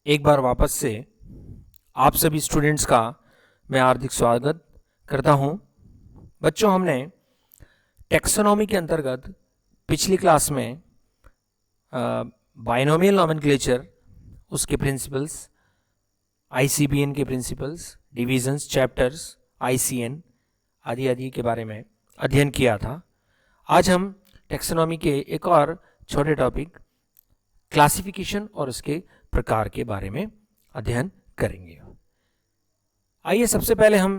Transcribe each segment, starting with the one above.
एक बार वापस से आप सभी स्टूडेंट्स का मैं हार्दिक स्वागत करता हूं। बच्चों, हमने टेक्सोनॉमी के अंतर्गत पिछली क्लास में बाइनोमियल नोमेनक्लेचर, उसके प्रिंसिपल्स, आईसीबीएन के प्रिंसिपल्स, डिविजन्स, चैप्टर्स, आईसीएन आदि आदि के बारे में अध्ययन किया था। आज हम टेक्सोनॉमी के एक और छोटे टॉपिक क्लासिफिकेशन और उसके प्रकार के बारे में अध्ययन करेंगे। आइए सबसे पहले हम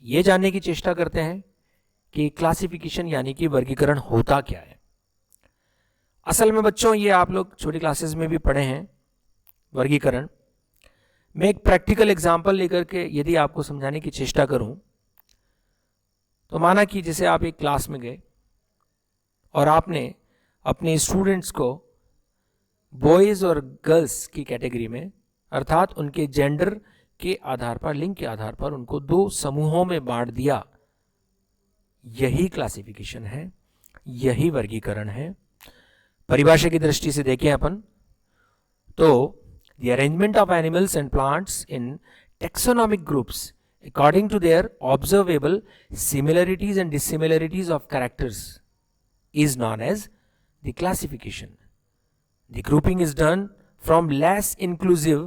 ये जानने की चेष्टा करते हैं कि क्लासिफिकेशन यानी कि वर्गीकरण होता क्या है। असल में बच्चों, ये आप लोग छोटी क्लासेस में भी पढ़े हैं वर्गीकरण। मैं एक प्रैक्टिकल एग्जांपल लेकर के यदि आपको समझाने की चेष्टा करूं तो माना कि जैसे आप एक क्लास में गए और आपने अपने स्टूडेंट्स को बॉयज और गर्ल्स की कैटेगरी में, अर्थात उनके जेंडर के आधार पर, लिंग के आधार पर उनको दो समूहों में बांट दिया। यही क्लासिफिकेशन है, यही वर्गीकरण है। परिभाषा की दृष्टि से देखें अपन तो the arrangement of animals and plants in taxonomic groups according to their observable similarities and dissimilarities of characters is known as the classification. The grouping is done from less inclusive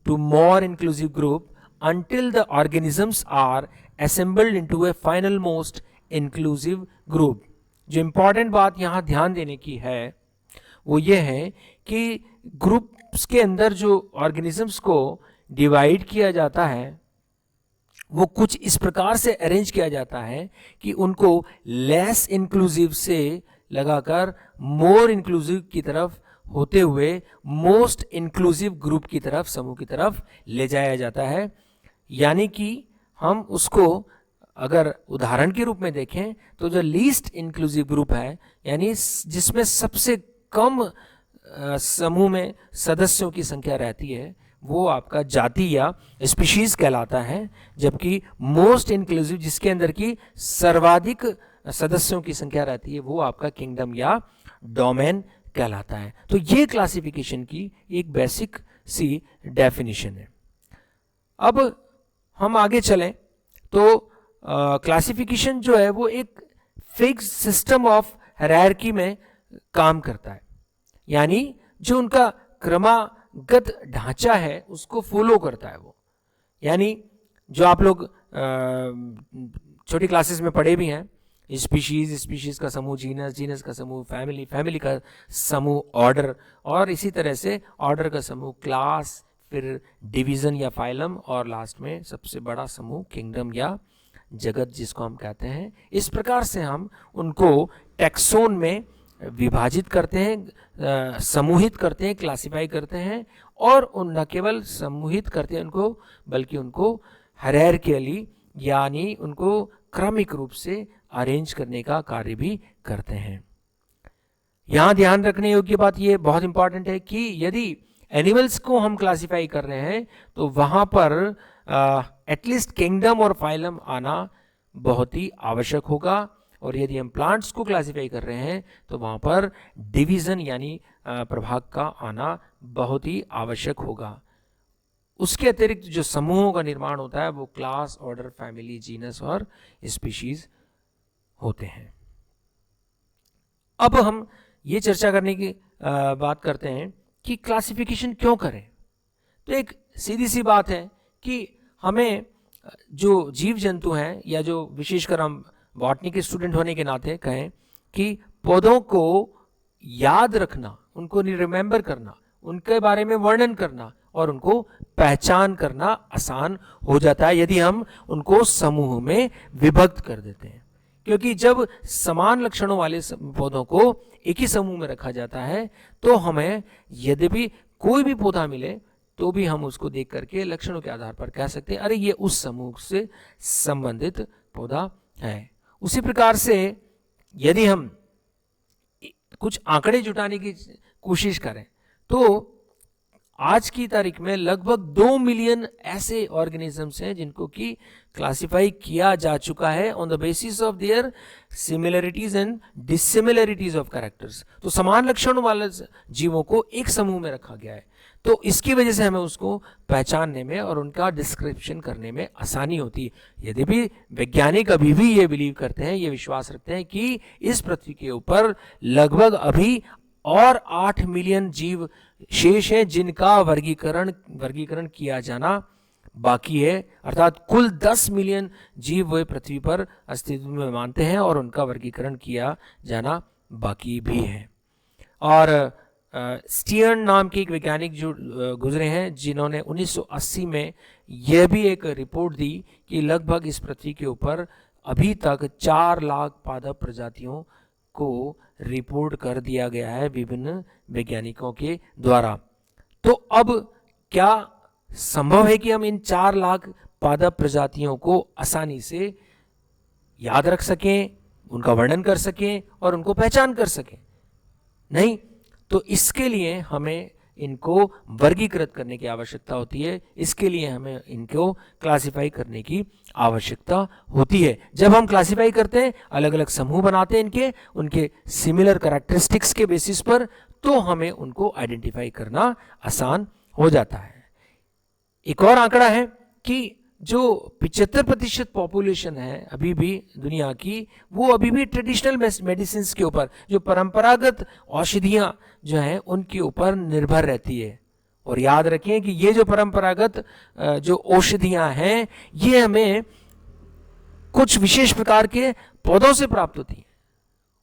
to more inclusive group until the organisms are assembled into a final most inclusive group. जो important बात यहाँ ध्यान देने की है वो ये है कि ग्रुप्स के अंदर जो ऑर्गेनिजम्स को डिवाइड किया जाता है वो कुछ इस प्रकार से अरेंज किया जाता है कि उनको लेस इंक्लूसिव से लगाकर मोर इंक्लूसिव की तरफ होते हुए मोस्ट इंक्लूसिव ग्रुप की तरफ, समूह की तरफ ले जाया जाता है। यानी कि हम उसको अगर उदाहरण के रूप में देखें तो जो लीस्ट इंक्लूसिव ग्रुप है, यानी जिसमें सबसे कम समूह में सदस्यों की संख्या रहती है, वो आपका जाति या स्पीशीज कहलाता है। जबकि मोस्ट इंक्लूसिव, जिसके अंदर की सर्वाधिक सदस्यों की संख्या रहती है, वो आपका किंगडम या डोमेन कहलाता है। तो ये क्लासिफिकेशन की एक बेसिक सी डेफिनेशन है। अब हम आगे चलें तो क्लासिफिकेशन जो है वो एक फिक्स सिस्टम ऑफ हायरार्की में काम करता है, यानी जो उनका क्रमागत ढांचा है उसको फॉलो करता है वो। यानी जो आप लोग छोटी क्लासेस में पढ़े भी हैं, स्पीशीज का समूह जीनस, जीनस का समूह फैमिली, फैमिली का समूह ऑर्डर, और इसी तरह से ऑर्डर का समूह क्लास, फिर डिवीजन या फाइलम, और लास्ट में सबसे बड़ा समूह किंगडम या जगत जिसको हम कहते हैं। इस प्रकार से हम उनको टैक्सोन में विभाजित करते हैं, समूहित करते हैं, क्लासिफाई करते हैं, और उन न केवल समूहित करते हैं उनको, बल्कि उनको हायरार्किकली यानी उनको क्रमिक रूप से अरेंज करने का कार्य भी करते हैं। यहां ध्यान रखने योग्य बात यह बहुत इंपॉर्टेंट है कि यदि एनिमल्स को हम क्लासिफाई कर रहे हैं तो वहां पर एटलीस्ट किंगडम और फाइलम आना बहुत ही आवश्यक होगा, और यदि हम प्लांट्स को क्लासिफाई कर रहे हैं तो वहां पर डिवीजन यानी प्रभाग का आना बहुत ही आवश्यक होगा। उसके अतिरिक्त जो समूहों का निर्माण होता है वो क्लास, ऑर्डर, फैमिली, जीनस और स्पीशीज होते हैं। अब हम ये चर्चा करने की बात करते हैं कि क्लासिफिकेशन क्यों करें। तो एक सीधी सी बात है कि हमें जो जीव जंतु हैं, या जो विशेषकर हम बॉटनी के स्टूडेंट होने के नाते कहें कि पौधों को याद रखना, उनको रिमेंबर करना, उनके बारे में वर्णन करना और उनको पहचान करना आसान हो जाता है यदि हम उनको समूह में विभक्त कर देते हैं। क्योंकि जब समान लक्षणों वाले पौधों को एक ही समूह में रखा जाता है तो हमें यद्यपि कोई भी पौधा मिले तो भी हम उसको देख करके लक्षणों के आधार पर कह सकते हैं अरे ये उस समूह से संबंधित पौधा है। उसी प्रकार से यदि हम कुछ आंकड़े जुटाने की कोशिश करें तो आज की तारीख में लगभग 2 मिलियन ऐसे ऑर्गेनिजम्स हैं जिनको कि क्लासिफाई किया जा चुका है on the basis of their similarities and dissimilarities of characters. तो समान लक्षणों वाले जीवों को एक समूह में रखा गया है। तो इसकी वजह से हमें उसको पहचानने में और उनका डिस्क्रिप्शन करने में आसानी होती है। यद्यपि वैज्ञानिक अभी भी ये बिलीव करते हैं, ये विश्वास रखते हैं कि इस पृथ्वी के ऊपर लगभग अभी और 8 मिलियन जीव शेष हैं जिनका वर्गीकरण किया जाना बाकी है, अर्थात कुल 10 मिलियन जीव वे पृथ्वी पर अस्तित्व में मानते हैं और उनका वर्गीकरण किया जाना बाकी भी है। और स्टीयर्न नाम के एक वैज्ञानिक जो गुजरे हैं, जिन्होंने 1980 में यह भी एक रिपोर्ट दी कि लगभग इस पृथ्वी के ऊपर अभी तक 4 लाख पादप प्रजातियों को रिपोर्ट कर दिया गया है विभिन्न वैज्ञानिकों के द्वारा। तो अब क्या संभव है कि हम इन 4 लाख पादप प्रजातियों को आसानी से याद रख सकें, उनका वर्णन कर सकें और उनको पहचान कर सकें? नहीं। तो इसके लिए हमें इनको वर्गीकृत करने की आवश्यकता होती है, इसके लिए हमें इनको क्लासिफाई करने की आवश्यकता होती है। जब हम क्लासिफाई करते हैं, अलग अलग समूह बनाते हैं इनके, उनके सिमिलर कैरेक्टरिस्टिक्स के बेसिस पर, तो हमें उनको आइडेंटिफाई करना आसान हो जाता है। एक और आंकड़ा है कि जो 75% पॉपुलेशन है अभी भी दुनिया की, वो अभी भी ट्रेडिशनल मेडिसिन के ऊपर, जो परंपरागत औषधियां जो हैं उनके ऊपर निर्भर रहती है। और याद रखें कि ये जो परंपरागत जो औषधियां हैं, ये हमें कुछ विशेष प्रकार के पौधों से प्राप्त होती हैं।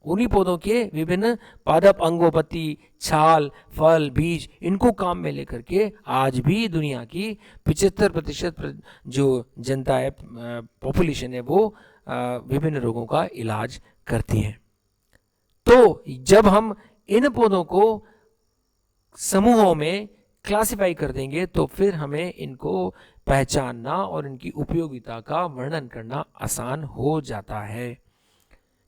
उन्हीं पौधों के विभिन्न पादप अंगों, पत्ती, छाल, फल, बीज, इनको काम में लेकर के आज भी दुनिया की 75% जो जनता है, पॉपुलेशन है, वो विभिन्न रोगों का इलाज करती है। तो जब हम इन पौधों को समूहों में क्लासिफाई कर देंगे तो फिर हमें इनको पहचानना और इनकी उपयोगिता का वर्णन करना आसान हो जाता है।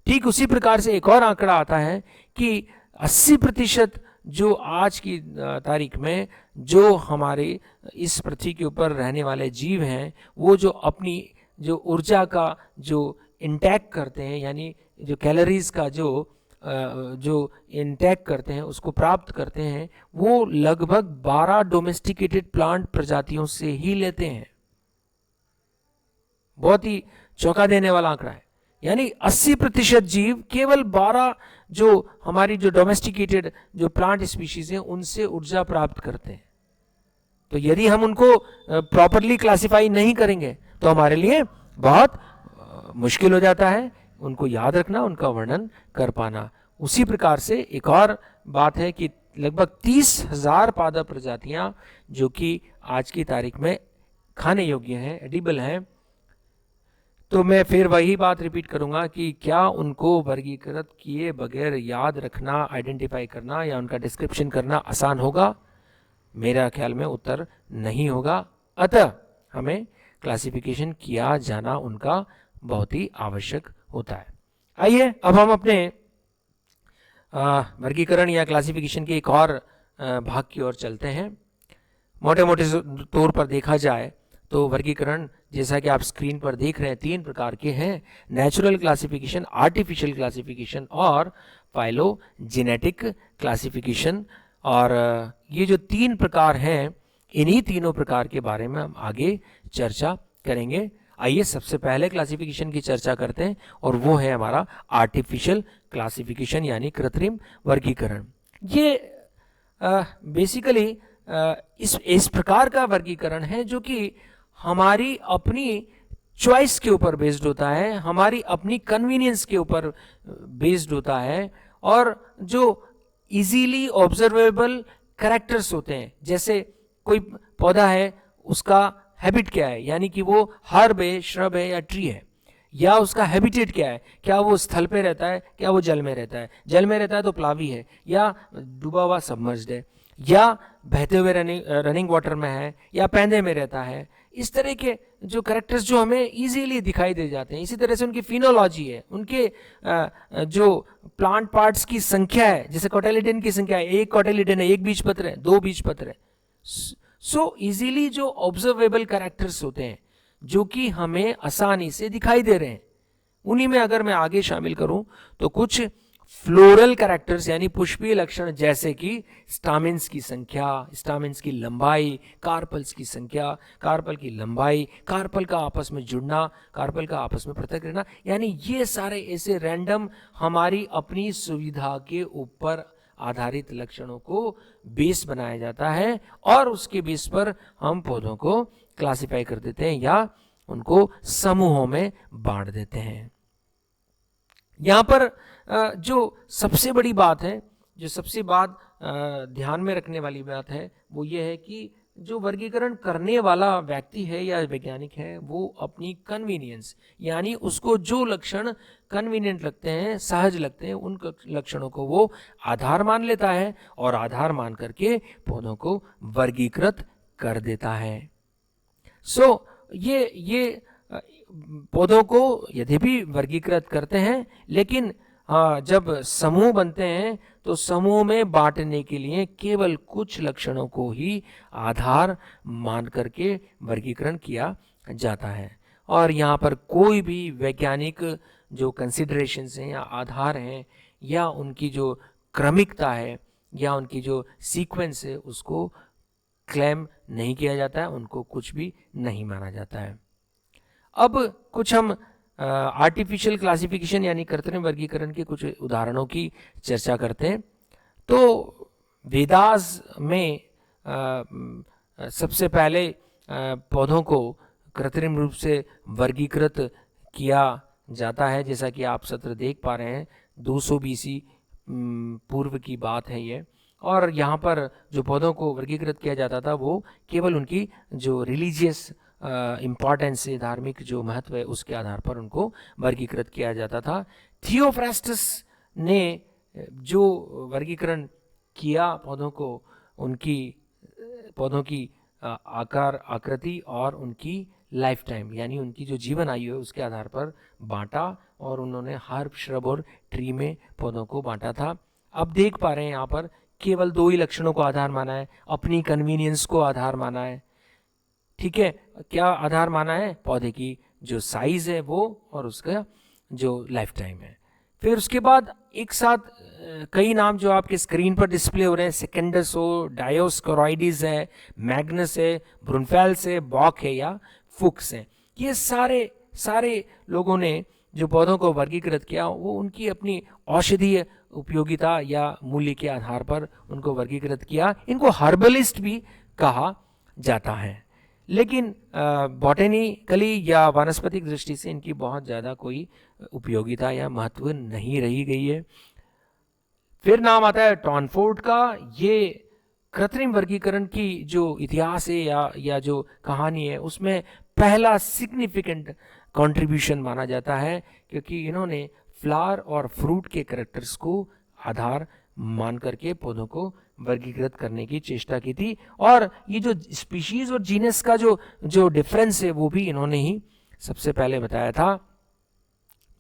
ठीक उसी प्रकार से एक और आंकड़ा आता है कि 80% जो आज की तारीख में जो हमारे इस पृथ्वी के ऊपर रहने वाले जीव हैं, वो जो अपनी जो ऊर्जा का जो इंटेक करते हैं, यानी जो कैलोरीज का जो इंटेक करते हैं, उसको प्राप्त करते हैं, वो लगभग 12 डोमेस्टिकेटेड प्लांट प्रजातियों से ही लेते हैं। बहुत ही चौंका देने वाला आंकड़ा है। यानी 80% जीव केवल 12 जो हमारी जो डोमेस्टिकेटेड जो प्लांट स्पीशीज हैं उनसे ऊर्जा प्राप्त करते हैं। तो यदि हम उनको प्रॉपरली क्लासिफाई नहीं करेंगे तो हमारे लिए बहुत मुश्किल हो जाता है उनको याद रखना, उनका वर्णन कर पाना। उसी प्रकार से एक और बात है कि लगभग 30,000 पादप प्रजातियां जो कि आज की तारीख में खाने योग्य हैं, एडिबल हैं। तो मैं फिर वही बात रिपीट करूंगा कि क्या उनको वर्गीकृत किए बगैर याद रखना, आइडेंटिफाई करना या उनका डिस्क्रिप्शन करना आसान होगा? मेरा ख्याल में उत्तर नहीं होगा। अतः हमें क्लासिफिकेशन किया जाना उनका बहुत ही आवश्यक होता है। आइए अब हम अपने वर्गीकरण या क्लासिफिकेशन के एक और भाग की ओर चलते हैं। मोटे मोटे तौर पर देखा जाए तो वर्गीकरण जैसा कि आप स्क्रीन पर देख रहे हैं 3 प्रकार के हैं: नेचुरल क्लासिफिकेशन, आर्टिफिशियल क्लासिफिकेशन और फाइलोजेनेटिक क्लासिफिकेशन। और ये जो 3 प्रकार हैं, इन्हीं तीनों प्रकार के बारे में हम आगे चर्चा करेंगे। आइए सबसे पहले क्लासिफिकेशन की चर्चा करते हैं और वो है हमारा आर्टिफिशियल क्लासिफिकेशन यानी कृत्रिम वर्गीकरण। ये बेसिकली इस प्रकार का वर्गीकरण है जो कि हमारी अपनी चॉइस के ऊपर बेस्ड होता है, हमारी अपनी कन्वीनियंस के ऊपर बेस्ड होता है और जो इजीली ऑब्जर्वेबल कैरेक्टर्स होते हैं। जैसे कोई पौधा है, उसका हैबिट क्या है, यानी कि वो हर्ब है, श्रब है या ट्री है, या उसका हैबिटेट क्या है, क्या वो स्थल पे रहता है, क्या वो जल में रहता है, जल में रहता है तो प्लावी है या डूबा हुआ सबमर्ज्ड है, या बहते हुए रनिंग वाटर में है या पैंदे में रहता है। इस तरह के जो कैरेक्टर्स जो हमें इजीली दिखाई दे जाते हैं। इसी तरह से उनकी फिनोलॉजी है, उनके जो प्लांट पार्ट्स की संख्या है, जैसे कोटिलिडन की संख्या है, 1 कोटिलिडन है, 1 बीजपत्र है, 2 बीजपत्र है। सो इजीली जो ऑब्जर्वेबल कैरेक्टर्स होते हैं जो कि हमें आसानी से दिखाई दे रहे हैं, उन्हीं में अगर मैं आगे शामिल करूं तो कुछ फ्लोरल कैरेक्टर्स यानी पुष्पीय लक्षण जैसे कि स्टामेन्स की संख्या, स्टामेन्स की लंबाई, कार्पल्स की संख्या, कार्पल की लंबाई, कार्पल का आपस में जुड़ना, कार्पल का आपस में पृथक रहना, यानी ये सारे ऐसे रैंडम हमारी अपनी सुविधा के ऊपर आधारित लक्षणों को बेस बनाया जाता है और उसके बेस पर हम पौधों को क्लासिफाई कर देते हैं या उनको समूहों में बांट देते हैं। यहाँ पर जो सबसे बड़ी बात है, जो सबसे ध्यान में रखने वाली बात है वो ये है कि जो वर्गीकरण करने वाला व्यक्ति है या वैज्ञानिक है वो अपनी कन्वीनियंस यानी उसको जो लक्षण कन्वीनियंट लगते हैं, सहज लगते हैं, उन लक्षणों को वो आधार मान लेता है और आधार मान करके पौधों को वर्गीकृत कर देता है। ये पौधों को यद्यपि वर्गीकृत करते हैं, लेकिन जब समूह बनते हैं तो समूह में बांटने के लिए केवल कुछ लक्षणों को ही आधार मान करके वर्गीकरण किया जाता है। और यहाँ पर कोई भी वैज्ञानिक जो कंसिडरेशंस हैं या आधार हैं या उनकी जो क्रमिकता है या उनकी जो सीक्वेंस है उसको क्लेम नहीं किया जाता है, उनको कुछ भी नहीं माना जाता है। अब कुछ हम आर्टिफिशियल क्लासिफिकेशन यानी कृत्रिम वर्गीकरण के कुछ उदाहरणों की चर्चा करते हैं। तो वेदास में सबसे पहले पौधों को कृत्रिम रूप से वर्गीकृत किया जाता है, जैसा कि आप सत्र देख पा रहे हैं। 200 BC पूर्व की बात है ये। और यहाँ पर जो पौधों को वर्गीकृत किया जाता था वो केवल उनकी जो रिलीजियस इम्पॉर्टेंस है, धार्मिक जो महत्व है, उसके आधार पर उनको वर्गीकृत किया जाता था। थियोफ्रास्टस ने जो वर्गीकरण किया पौधों को, उनकी पौधों की आकार, आकृति और उनकी लाइफ टाइम यानी उनकी जो जीवन आयु है उसके आधार पर बांटा और उन्होंने हर्ब, श्रब और ट्री में पौधों को बांटा था। अब देख पा रहे हैं यहाँ पर केवल 2 ही लक्षणों को आधार माना है, अपनी कन्वीनियंस को आधार माना है। ठीक है, क्या आधार माना है? पौधे की जो साइज है वो और उसका जो लाइफ टाइम है। फिर उसके बाद एक साथ कई नाम जो आपके स्क्रीन पर डिस्प्ले हो रहे हैं, सेकेंडस हो, डायोस्कोरॉइडिस है, मैग्नस है, ब्रुनफेल्स है, बॉक है या फुक्स है। ये सारे लोगों ने जो पौधों को वर्गीकृत किया वो उनकी अपनी औषधीय उपयोगिता या मूल्य के आधार पर उनको वर्गीकृत किया। इनको हर्बलिस्ट भी कहा जाता है, लेकिन बॉटेनिकली या वनस्पतिक दृष्टि से इनकी बहुत ज़्यादा कोई उपयोगिता या महत्व नहीं रही गई है। फिर नाम आता है टॉनफोर्ड का। ये कृत्रिम वर्गीकरण की जो इतिहास है या जो कहानी है उसमें पहला सिग्निफिकेंट कंट्रीब्यूशन माना जाता है, क्योंकि इन्होंने फ्लावर और फ्रूट के कैरेक्टर्स को आधार मान करके पौधों को वर्गीकृत करने की चेष्टा की थी। और ये जो स्पीशीज और जीनस का जो डिफरेंस है वो भी इन्होंने ही सबसे पहले बताया था।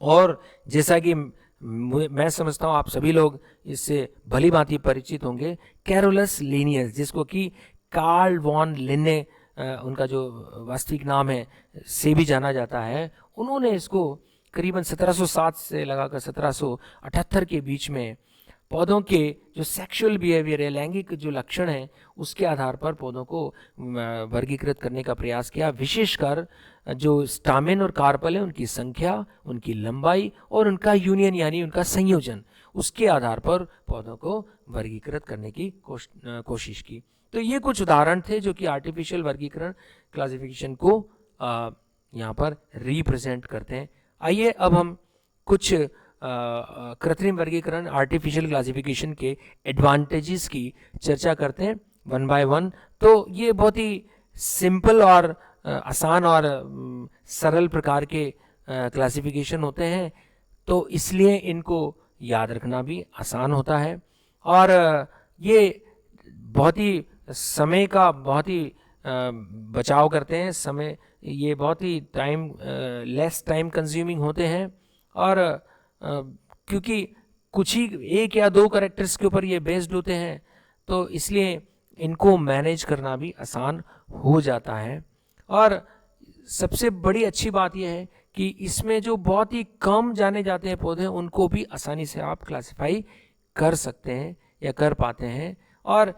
और जैसा कि मैं समझता हूँ आप सभी लोग इससे भली भांति परिचित होंगे, कैरोलस लिनियस, जिसको कि कार्ल वॉन लिन्ने उनका जो वास्तविक नाम है से भी जाना जाता है, उन्होंने इसको करीबन 1707 से लगाकर 1778 के बीच में पौधों के जो सेक्सुअल बिहेवियर है, लैंगिक जो लक्षण है, उसके आधार पर पौधों को वर्गीकृत करने का प्रयास किया। विशेषकर जो स्टामेन और कार्पल है उनकी संख्या, उनकी लंबाई और उनका यूनियन यानी उनका संयोजन, उसके आधार पर पौधों को वर्गीकृत करने की कोशिश की। तो ये कुछ उदाहरण थे जो कि आर्टिफिशियल वर्गीकरण क्लासिफिकेशन को यहाँ पर रिप्रेजेंट करते हैं। आइए अब हम कुछ कृत्रिम वर्गीकरण आर्टिफिशियल क्लासिफिकेशन के एडवांटेजेस की चर्चा करते हैं वन बाय वन। तो ये बहुत ही सिंपल और आसान और सरल प्रकार के क्लासिफिकेशन होते हैं, तो इसलिए इनको याद रखना भी आसान होता है। और ये बहुत ही समय का बहुत ही बचाव करते हैं, समय ये बहुत ही लेस टाइम कंज्यूमिंग होते हैं। और क्योंकि कुछ ही 1 या 2 कैरेक्टर्स के ऊपर ये बेस्ड होते हैं, तो इसलिए इनको मैनेज करना भी आसान हो जाता है। और सबसे बड़ी अच्छी बात यह है कि इसमें जो बहुत ही कम जाने जाते हैं पौधे उनको भी आसानी से आप क्लासिफाई कर सकते हैं या कर पाते हैं। और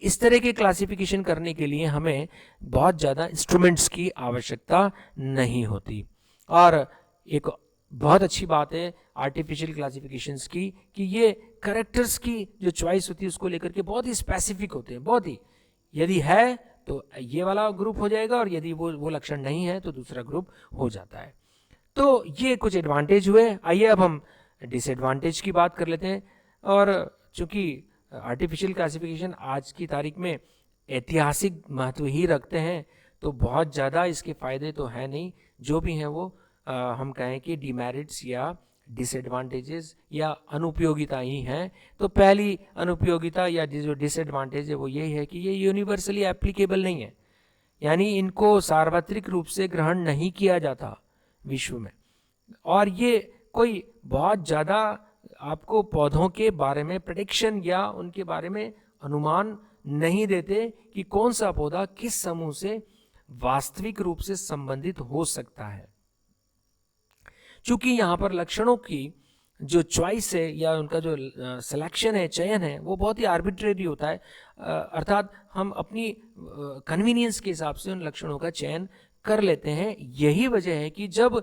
इस तरह के क्लासिफिकेशन करने के लिए हमें बहुत ज़्यादा इंस्ट्रूमेंट्स की आवश्यकता नहीं होती। और एक बहुत अच्छी बात है आर्टिफिशियल क्लासिफिकेशंस की कि ये कैरेक्टर्स की जो चॉइस होती है उसको लेकर के बहुत ही स्पेसिफिक होते हैं, बहुत ही, यदि है तो ये वाला ग्रुप हो जाएगा और यदि वो लक्षण नहीं है तो दूसरा ग्रुप हो जाता है। तो ये कुछ एडवांटेज हुए। आइए अब हम डिसएडवांटेज की बात कर लेते हैं। और चूंकि आर्टिफिशियल क्लासिफिकेशन आज की तारीख में ऐतिहासिक महत्व ही रखते हैं तो बहुत ज़्यादा इसके फ़ायदे तो है नहीं, जो भी हैं वो हम कहें कि डिमेरिट्स या डिसएडवांटेजेस या अनुपयोगिता ही हैं। तो पहली अनुपयोगिता या जो डिसएडवांटेज है वो यही है कि ये यूनिवर्सली एप्लीकेबल नहीं है, यानी इनको सार्वत्रिक रूप से ग्रहण नहीं किया जाता विश्व में। और ये कोई बहुत ज़्यादा आपको पौधों के बारे में प्रेडिक्शन या उनके बारे में अनुमान नहीं देते कि कौन सा पौधा किस समूह से वास्तविक रूप से संबंधित हो सकता है। चूंकि यहाँ पर लक्षणों की जो चॉइस है या उनका जो सिलेक्शन है, चयन है, वो बहुत ही आर्बिट्रेरी होता है, अर्थात हम अपनी कन्वीनियंस के हिसाब से उन लक्षणों का चयन कर लेते हैं। यही वजह है कि जब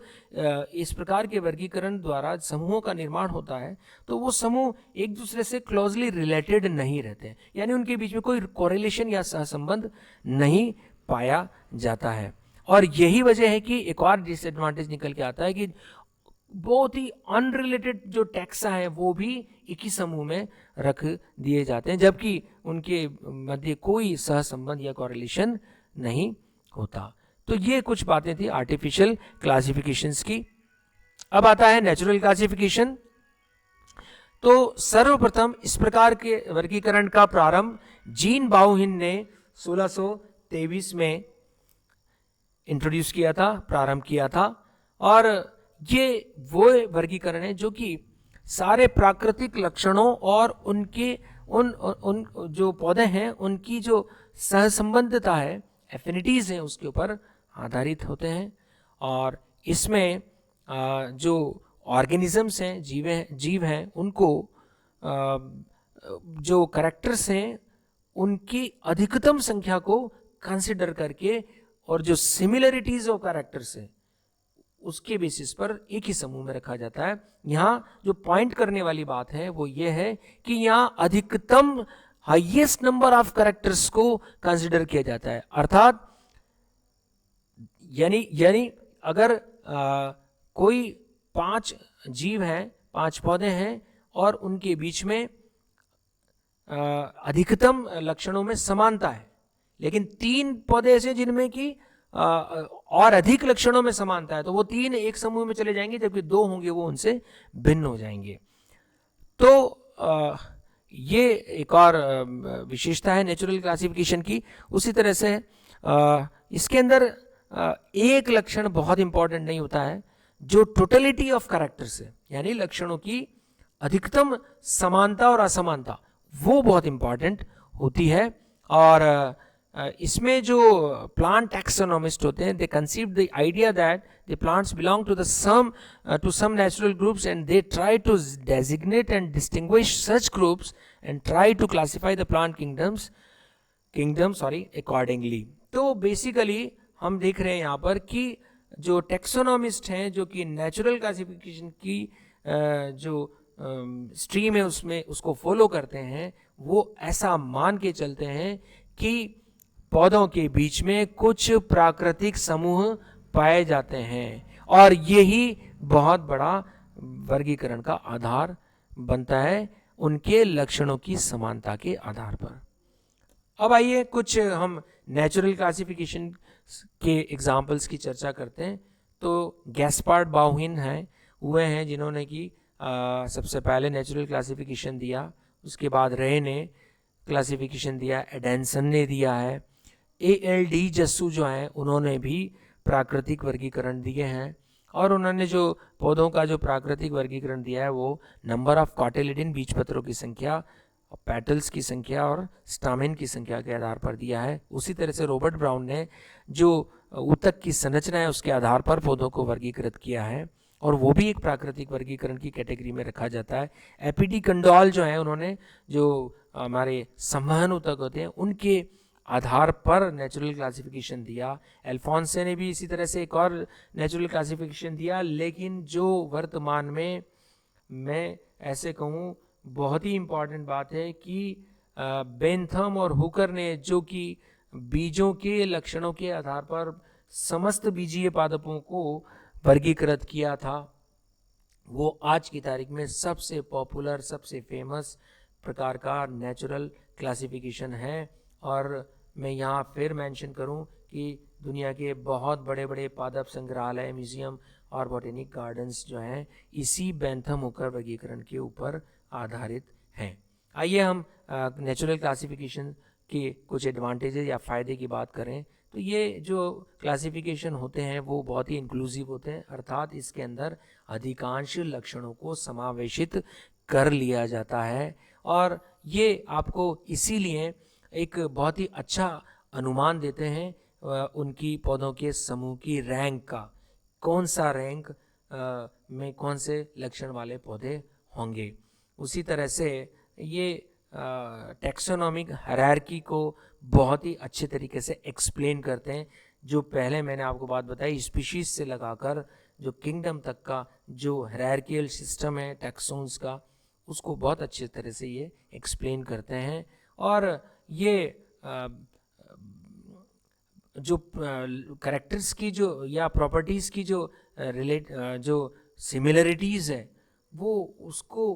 इस प्रकार के वर्गीकरण द्वारा समूहों का निर्माण होता है तो वो समूह एक दूसरे से क्लोजली रिलेटेड नहीं रहते हैं, यानी उनके बीच में कोई कोरिलेशन या सहसंबंध नहीं पाया जाता है। और यही वजह है कि एक और डिसएडवांटेज निकल के आता है कि बहुत ही अनरिलेटेड जो टैक्सा है वो भी एक ही समूह में रख दिए जाते हैं, जबकि उनके मध्य कोई सहसंबंध या कोरिलेशन नहीं होता। तो ये कुछ बातें थी आर्टिफिशियल क्लासिफिकेशंस की। अब आता है नेचुरल क्लासिफिकेशन। तो सर्वप्रथम इस प्रकार के वर्गीकरण का प्रारंभ जीन बाउहिन ने 1623 में इंट्रोड्यूस किया था, प्रारंभ किया था। और ये वो वर्गीकरण है जो कि सारे प्राकृतिक लक्षणों और उनके उन जो पौधे हैं उनकी जो सहसंबंधता है, एफिनिटीज हैं, उसके ऊपर आधारित होते हैं। और इसमें जो ऑर्गेनिजम्स हैं, जीव हैं, उनको जो कैरेक्टर्स हैं उनकी अधिकतम संख्या को कंसिडर करके और जो सिमिलरिटीज ऑफ कैरेक्टर्स हैं उसके बेसिस पर एक ही समूह में रखा जाता है। यहाँ जो पॉइंट करने वाली बात है वो ये है कि यहाँ अधिकतम हाईएस्ट नंबर ऑफ कैरेक्टर्स को कंसिडर किया जाता है, अर्थात यानी अगर कोई 5 जीव हैं, 5 पौधे हैं और उनके बीच में अधिकतम लक्षणों में समानता है, लेकिन 3 पौधे ऐसे जिनमें कि और अधिक लक्षणों में समानता है, तो वो 3 एक समूह में चले जाएंगे, जबकि 2 होंगे वो उनसे भिन्न हो जाएंगे। तो ये एक और विशेषता है नेचुरल क्लासिफिकेशन की। उसी तरह से इसके अंदर एक लक्षण बहुत इंपॉर्टेंट नहीं होता है, जो टोटलिटी ऑफ कैरेक्टर्स है, यानी लक्षणों की अधिकतम समानता और असमानता, वो बहुत इंपॉर्टेंट होती है। और इसमें जो प्लांट टैक्सोनॉमिस्ट होते हैं, they conceive the idea that the plants belong to some natural groups and they try to designate and distinguish such groups and try to classify the plant kingdoms accordingly। तो basically हम देख रहे हैं यहाँ पर कि जो टैक्सोनॉमिस्ट हैं, जो कि नेचुरल क्लासिफिकेशन की जो स्ट्रीम है उसमें उसको फॉलो करते हैं, वो ऐसा मान के चलते हैं कि पौधों के बीच में कुछ प्राकृतिक समूह पाए जाते हैं और यही बहुत बड़ा वर्गीकरण का आधार बनता है उनके लक्षणों की समानता के आधार पर। अब आइए कुछ हम नेचुरल क्लासिफिकेशन के एग्जाम्पल्स की चर्चा करते हैं। तो गैस्पार्ड बाउहिन हुए हैं जिन्होंने कि सबसे पहले नेचुरल क्लासिफिकेशन दिया, उसके बाद रे ने क्लासिफिकेशन दिया, एडेंसन ने दिया है, ALD जस्सू जो हैं उन्होंने भी प्राकृतिक वर्गीकरण दिए हैं। और उन्होंने जो पौधों का जो प्राकृतिक वर्गीकरण दिया है वो नंबर ऑफ कॉटिलिडन, बीज पत्रों की संख्या, पेटल्स की संख्या और स्टामिन की संख्या के आधार पर दिया है। उसी तरह से रॉबर्ट ब्राउन ने जो ऊतक की संरचना है उसके आधार पर पौधों को वर्गीकृत किया है, और वो भी एक प्राकृतिक वर्गीकरण की कैटेगरी में रखा जाता है। एपिडिकंडोल जो है उन्होंने जो हमारे संवहन ऊतक होते हैं उनके आधार पर नेचुरल क्लासिफिकेशन दिया। अल्फोंसे ने भी इसी तरह से एक और नेचुरल क्लासिफिकेशन दिया, लेकिन जो वर्तमान में मैं ऐसे कहूँ बहुत ही इम्पॉर्टेंट बात है कि बेंथम और हुकर ने जो कि बीजों के लक्षणों के आधार पर समस्त बीजीय पादपों को वर्गीकृत किया था, वो आज की तारीख में सबसे पॉपुलर, सबसे फेमस प्रकार का नेचुरल क्लासिफिकेशन है। और मैं यहाँ फिर मेंशन करूँ कि दुनिया के बहुत बड़े बड़े पादप संग्रहालय, म्यूजियम और बॉटेनिक गार्डन्स जो हैं इसी बेंथम हुकर वर्गीकरण के ऊपर आधारित हैं। आइए हम नेचुरल क्लासिफिकेशन के कुछ एडवांटेजेस या फ़ायदे की बात करें। तो ये जो क्लासिफिकेशन होते हैं वो बहुत ही इंक्लूसिव होते हैं, अर्थात इसके अंदर अधिकांश लक्षणों को समावेशित कर लिया जाता है, और ये आपको इसीलिए एक बहुत ही अच्छा अनुमान देते हैं उनकी पौधों के समूह की रैंक का, कौन सा रैंक में कौन से लक्षण वाले पौधे होंगे। उसी तरह से ये टैक्सोनॉमिक हायरार्की को बहुत ही अच्छे तरीके से एक्सप्लेन करते हैं। जो पहले मैंने आपको बात बताई, स्पीशीज से लगाकर जो किंगडम तक का जो हायरार्कियल सिस्टम है टैक्सोन्स का, उसको बहुत अच्छे तरह से ये एक्सप्लेन करते हैं। और ये जो कैरेक्टर्स की जो या प्रॉपर्टीज़ की जो जो सिमिलरिटीज़ है वो उसको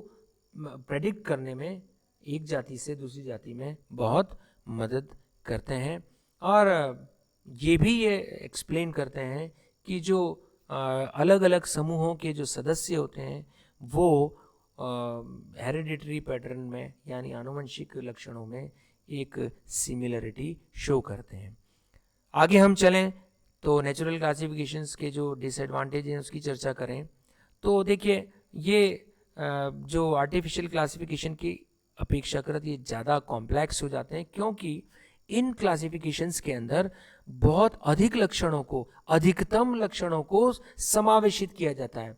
प्रेडिक्ट करने में एक जाति से दूसरी जाति में बहुत मदद करते हैं। और ये भी ये एक्सप्लेन करते हैं कि जो अलग अलग समूहों के जो सदस्य होते हैं वो हेरिडिटरी पैटर्न में यानी आनुवंशिक लक्षणों में एक सिमिलरिटी शो करते हैं। आगे हम चलें तो नेचुरल क्लासिफिकेशंस के जो डिसएडवांटेज हैं उसकी चर्चा करें। तो देखिए ये जो आर्टिफिशियल क्लासिफिकेशन की अपेक्षाकृत ये ज़्यादा कॉम्प्लेक्स हो जाते हैं, क्योंकि इन क्लासिफिकेशंस के अंदर बहुत अधिक लक्षणों को, अधिकतम लक्षणों को समावेशित किया जाता है।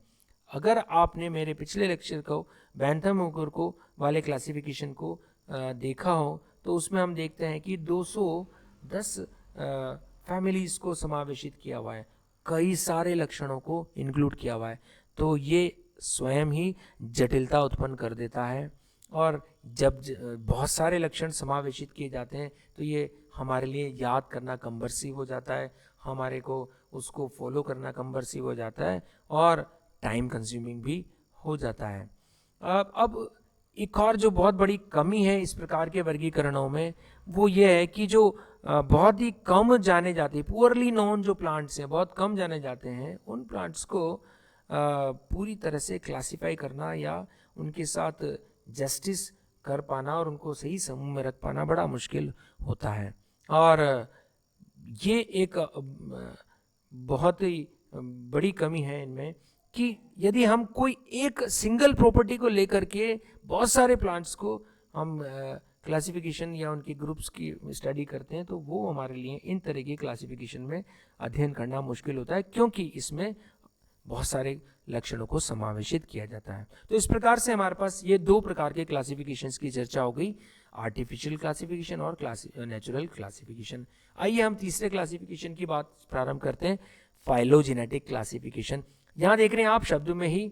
अगर आपने मेरे पिछले लेक्चर को बेंथम हुकर को वाले क्लासिफिकेशन को देखा हो तो उसमें हम देखते हैं कि 210 फैमिलीज़ को समावेशित किया हुआ है, कई सारे लक्षणों को इंक्लूड किया हुआ है। तो ये स्वयं ही जटिलता उत्पन्न कर देता है, और जब बहुत सारे लक्षण समावेशित किए जाते हैं तो ये हमारे लिए याद करना कम्बरसिव हो जाता है, हमारे को उसको फॉलो करना कम्बरसिव हो जाता है, और टाइम कंज्यूमिंग भी हो जाता है। अब एक और जो बहुत बड़ी कमी है इस प्रकार के वर्गीकरणों में वो ये है कि जो बहुत ही कम जाने जाते, पुअरली नोन जो प्लांट्स हैं, बहुत कम जाने जाते हैं, उन प्लांट्स को पूरी तरह से क्लासिफाई करना या उनके साथ जस्टिस कर पाना और उनको सही समूह में रख पाना बड़ा मुश्किल होता है। और ये एक बहुत ही बड़ी कमी है इनमें कि यदि हम कोई एक सिंगल प्रॉपर्टी को लेकर के बहुत सारे प्लांट्स को हम क्लासिफिकेशन या उनके ग्रुप्स की स्टडी करते हैं तो वो हमारे लिए इन तरह के क्लासिफिकेशन में अध्ययन करना मुश्किल होता है, क्योंकि इसमें बहुत सारे लक्षणों को समावेशित किया जाता है। तो इस प्रकार से हमारे पास ये दो प्रकार के क्लासिफिकेशंस की चर्चा हो गई, आर्टिफिशियल क्लासिफिकेशन और नेचुरल क्लासिफिकेशन। आइए हम तीसरे क्लासिफिकेशन की बात प्रारंभ करते हैं, फाइलोजेनेटिक क्लासिफिकेशन। यहाँ देख रहे हैं आप शब्द में ही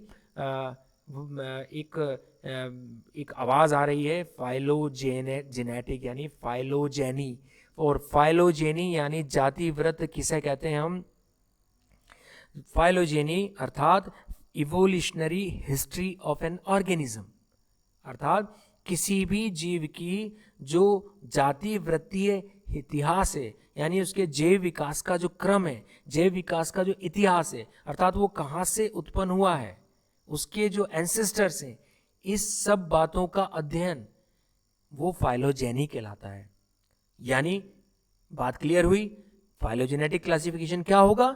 एक आवाज़ आ रही है, फाइलोजेनेटिक यानी फाइलोजेनी, और फाइलोजेनी यानी जाति व्रत किसे कहते हैं हम, फाइलोजेनी अर्थात evolutionary history of an organism, अर्थात किसी भी जीव की जो जाति वृत्तीय इतिहास है, यानी उसके जैव विकास का जो क्रम है, जैव विकास का जो इतिहास है, अर्थात वो कहाँ से उत्पन्न हुआ है, उसके जो एंसेस्टर्स हैं, इस सब बातों का अध्ययन वो फाइलोजेनी कहलाता है। यानी बात क्लियर हुई, फाइलोजेनेटिक क्लासिफिकेशन क्या होगा,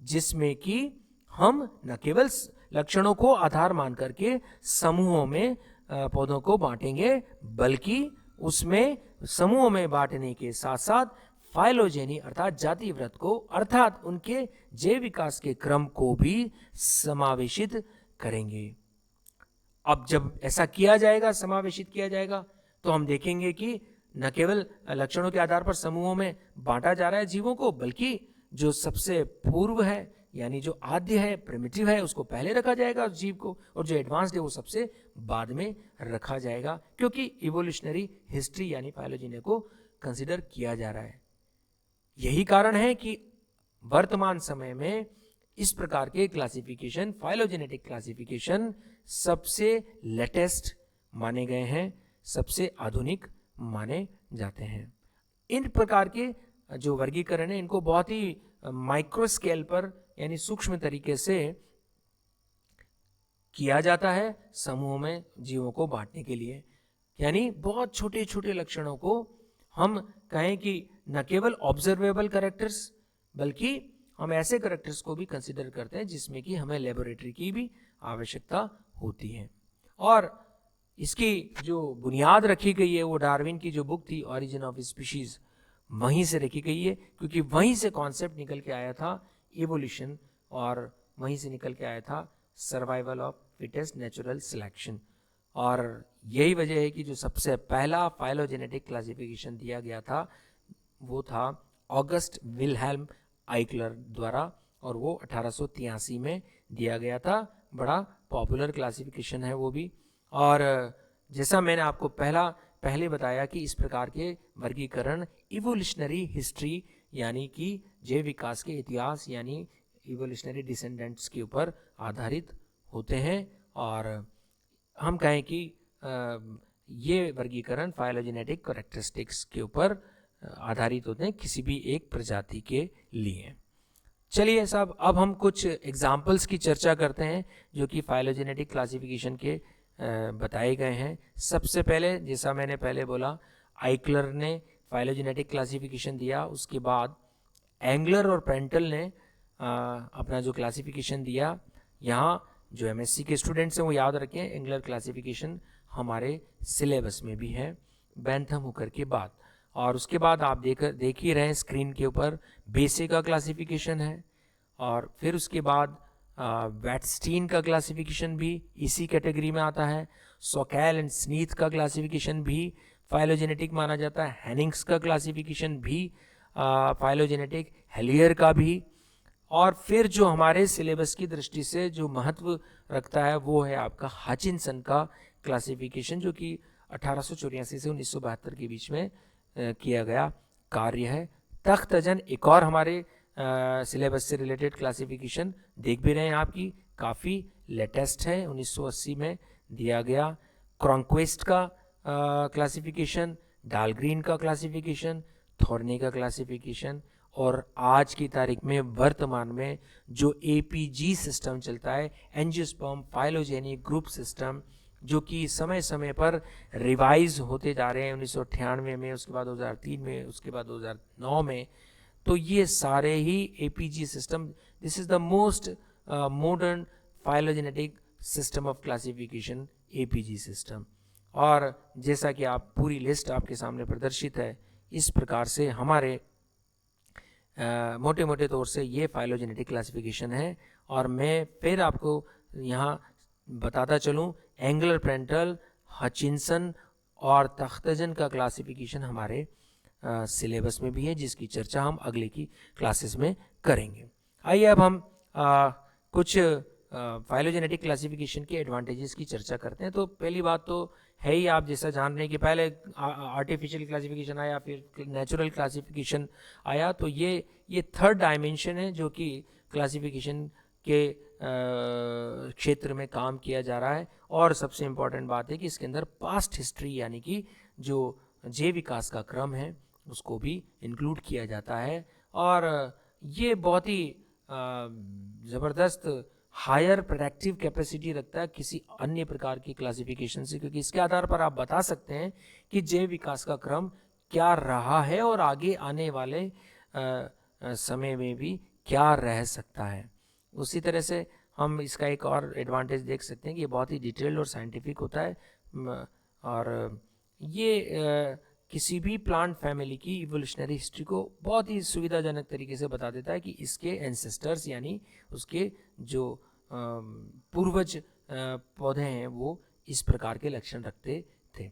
जिसमें कि हम न केवल लक्षणों को आधार मान करके समूहों में पौधों को बांटेंगे, बल्कि उसमें समूहों में बांटने के साथ साथ फाइलोजेनी अर्थात जाति वृत्त को अर्थात उनके जैव विकास के क्रम को भी समावेशित करेंगे। अब जब ऐसा किया जाएगा, समावेशित किया जाएगा, तो हम देखेंगे कि न केवल लक्षणों के आधार पर समूहों में बांटा जा रहा है जीवों को, बल्कि जो सबसे पूर्व है यानी जो आद्य है, प्रिमिटिव है, उसको पहले रखा जाएगा उस जीव को, और जो एडवांस्ड है वो सबसे बाद में रखा जाएगा, क्योंकि इवोल्यूशनरी हिस्ट्री यानी फाइलोजेनी को कंसिडर किया जा रहा है। यही कारण है कि वर्तमान समय में इस प्रकार के क्लासिफिकेशन, फाइलोजेनेटिक क्लासिफिकेशन सबसे लेटेस्ट माने गए हैं, सबसे आधुनिक माने जाते हैं। इन प्रकार के जो वर्गीकरण है इनको बहुत ही माइक्रो स्केल पर यानी सूक्ष्म तरीके से किया जाता है समूह में जीवों को बांटने के लिए। यानी बहुत छोटे छोटे लक्षणों को हम कहें कि न केवल ऑब्जर्वेबल कैरेक्टर्स, बल्कि हम ऐसे कैरेक्टर्स को भी कंसिडर करते हैं जिसमें कि हमें लेबोरेटरी की भी आवश्यकता होती है। और इसकी जो बुनियाद रखी गई है वो डार्विन की जो बुक थी ऑरिजिन ऑफ स्पीशीज, वहीं से रखी गई है, क्योंकि वहीं से कॉन्सेप्ट निकल के आया था इवोल्यूशन, और वहीं से निकल के आया था survival of fittest natural selection. और यही वजह है कि जो सबसे पहला फाइलोजेनेटिक क्लासिफिकेशन दिया गया था वो था ऑगस्ट विलहेल्म आइकलर द्वारा, और वो 1883 में दिया गया था। बड़ा पॉपुलर क्लासिफिकेशन है वो भी। और जैसा मैंने आपको पहले बताया कि इस प्रकार के वर्गीकरण इवोल्यूशनरी हिस्ट्री यानी कि जैव विकास के इतिहास यानी इवोल्यूशनरी डिसेंडेंट्स के ऊपर आधारित होते हैं। और हम कहें कि ये वर्गीकरण फाइलोजेनेटिक कैरेक्टरिस्टिक्स के ऊपर आधारित होते हैं किसी भी एक प्रजाति के लिए। चलिए साहब, अब हम कुछ एग्जाम्पल्स की चर्चा करते हैं जो कि फाइलोजेनेटिक क्लासिफिकेशन के बताए गए हैं। सबसे पहले, जैसा मैंने पहले बोला, आइकलर ने फाइलोजेनेटिक क्लासिफिकेशन दिया, उसके बाद एंगलर और प्रेंटल ने अपना जो क्लासिफिकेशन दिया। यहाँ जो एमएससी के स्टूडेंट्स हैं वो याद रखें, एंगलर क्लासिफिकेशन हमारे सिलेबस में भी है बेंथम हुकर के बाद। और उसके बाद आप देख ही रहे हैं स्क्रीन के ऊपर, बेसे का क्लासिफिकेशन है, और फिर उसके बाद वेटस्टीन का क्लासिफिकेशन भी इसी कैटेगरी में आता है। सोकैल एंड स्नीथ का क्लासिफिकेशन भी फाइलोजेनेटिक माना जाता है। हेनिंग्स का क्लासिफिकेशन भी फाइलोजेनेटिक, हेलियर का भी। और फिर जो हमारे सिलेबस की दृष्टि से जो महत्व रखता है वो है आपका हचिनसन का क्लासिफिकेशन, जो कि 1884 से 1972 के बीच में किया गया कार्य है। तख्तजन एक और हमारे सिलेबस से रिलेटेड क्लासिफिकेशन देख भी रहे हैं आपकी, काफ़ी लेटेस्ट है, 1980 में दिया गया। क्रॉन्क्वेस्ट का क्लासिफिकेशन, डालग्रीन का क्लासिफिकेशन, थॉर्ने का क्लासिफिकेशन, और आज की तारीख में वर्तमान में जो APG सिस्टम चलता है, एंजियोस्पर्म फाइलोजेनी ग्रुप सिस्टम, जो कि समय समय पर रिवाइज होते जा रहे हैं, 1998 में, उसके बाद 2003 में, उसके बाद 2009 में। तो ये सारे ही APG system, this is the most modern phylogenetic system of classification, APG system. और जैसा कि आप पूरी लिस्ट आपके सामने प्रदर्शित है, इस प्रकार से हमारे मोटे मोटे तौर से ये फाइलोजेनेटिक क्लासिफिकेशन है। और मैं फिर आपको यहाँ बताता चलूँ, एंगलर, प्रेंटल, हचिनसन और तख्तजन का क्लासिफिकेशन हमारे सिलेबस में भी है, जिसकी चर्चा हम अगले की क्लासेस में करेंगे। आइए अब हम कुछ फाइलोजेनेटिक क्लासिफिकेशन के एडवांटेजेस की चर्चा करते हैं। तो पहली बात तो है ही, आप जैसा जान रहे हैं कि पहले आर्टिफिशियल क्लासिफिकेशन आया, फिर नेचुरल क्लासिफिकेशन आया। तो ये थर्ड डायमेंशन है जो कि क्लासिफिकेशन के क्षेत्र में काम किया जा रहा है। और सबसे इम्पॉर्टेंट बात है कि इसके अंदर पास्ट हिस्ट्री यानी कि जो जैव विकास का क्रम है उसको भी इंक्लूड किया जाता है। और ये बहुत ही ज़बरदस्त हायर प्रेडिक्टिव कैपेसिटी रखता है किसी अन्य प्रकार की क्लासिफिकेशन से, क्योंकि इसके आधार पर आप बता सकते हैं कि जैव विकास का क्रम क्या रहा है और आगे आने वाले समय में भी क्या रह सकता है। उसी तरह से हम इसका एक और एडवांटेज देख सकते हैं कि ये बहुत ही डिटेल्ड और साइंटिफिक होता है। और ये किसी भी प्लांट फैमिली की इवोल्यूशनरी हिस्ट्री को बहुत ही सुविधाजनक तरीके से बता देता है कि इसके एंसेस्टर्स यानी उसके जो पूर्वज पौधे हैं वो इस प्रकार के लक्षण रखते थे।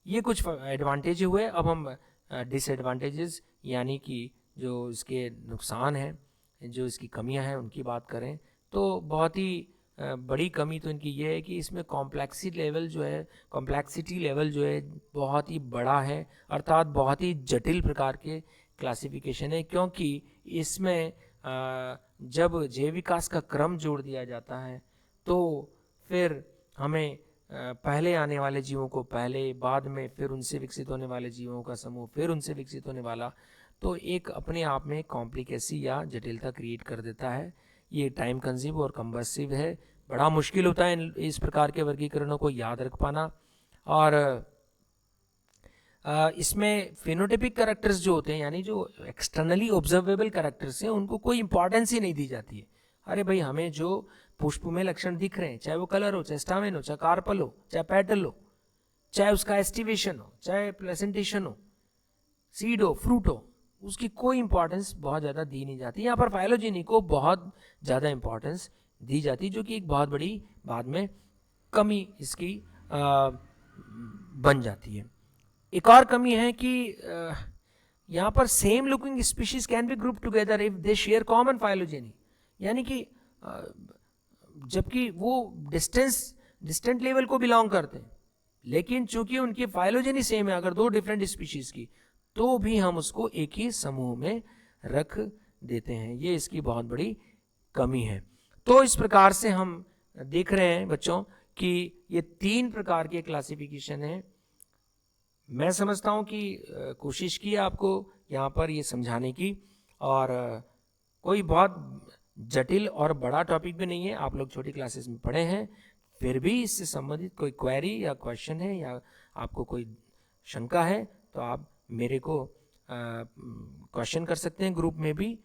ये कुछ एडवांटेज हुए। अब हम डिसएडवांटेजेस यानी कि जो इसके नुकसान हैं, जो इसकी कमियां हैं, उनकी बात करें तो बहुत ही बड़ी कमी तो इनकी ये है कि इसमें कॉम्प्लेक्सिटी लेवल जो है बहुत ही बड़ा है, अर्थात बहुत ही जटिल प्रकार के क्लासिफिकेशन है, क्योंकि इसमें जब जैव विकास का क्रम जोड़ दिया जाता है तो फिर हमें पहले आने वाले जीवों को पहले, बाद में फिर उनसे विकसित होने वाले जीवों का समूह, फिर उनसे विकसित होने वाला, तो एक अपने आप में कॉम्प्लिकेसी या जटिलता क्रिएट कर देता है। ये टाइम कंज्यूम और कम्बर्सिव है, बड़ा मुश्किल होता है इस प्रकार के वर्गीकरणों को याद रख पाना। और इसमें फिनोटाइपिक कैरेक्टर्स जो होते हैं यानी जो एक्सटर्नली ऑब्जर्वेबल कैरेक्टर्स हैं उनको कोई इंपॉर्टेंस ही नहीं दी जाती है। अरे भाई, हमें जो पुष्प में लक्षण दिख रहे हैं, चाहे वो कलर हो, चाहे स्टामेन हो, चाहे कार्पल हो, चाहे पेटल हो, चाहे उसका एस्टिवेशन हो, चाहे प्लेसेंटेशन हो, सीड हो, फ्रूट हो, उसकी कोई इंपॉर्टेंस बहुत ज़्यादा दी नहीं जाती। यहाँ पर फाइलोजेनी को बहुत ज़्यादा इंपॉर्टेंस दी जाती, जो कि एक बहुत बड़ी बाद में कमी इसकी बन जाती है। एक और कमी है कि यहाँ पर same looking species can be group together if they share common phylogeny, यानी कि जबकि वो डिस्टेंट लेवल को बिलोंग करते हैं, लेकिन चूंकि उनकी फाइलोजेनी सेम है, अगर दो डिफरेंट स्पीशीज की, तो भी हम उसको एक ही समूह में रख देते हैं। ये इसकी बहुत बड़ी कमी है। तो इस प्रकार से हम देख रहे हैं बच्चों कि ये 3 प्रकार के क्लासिफिकेशन हैं। मैं समझता हूँ कि कोशिश की आपको यहाँ पर ये समझाने की, और कोई बहुत जटिल और बड़ा टॉपिक भी नहीं है, आप लोग छोटी क्लासेस में पढ़े हैं। फिर भी इससे संबंधित कोई क्वेरी या क्वेश्चन है या आपको कोई शंका है तो आप मेरे को क्वेश्चन कर सकते हैं ग्रुप में भी,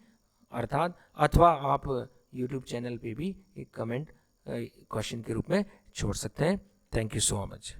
अर्थात अथवा आप यूट्यूब चैनल पे भी एक कमेंट क्वेश्चन के रूप में छोड़ सकते हैं। Thank you so much.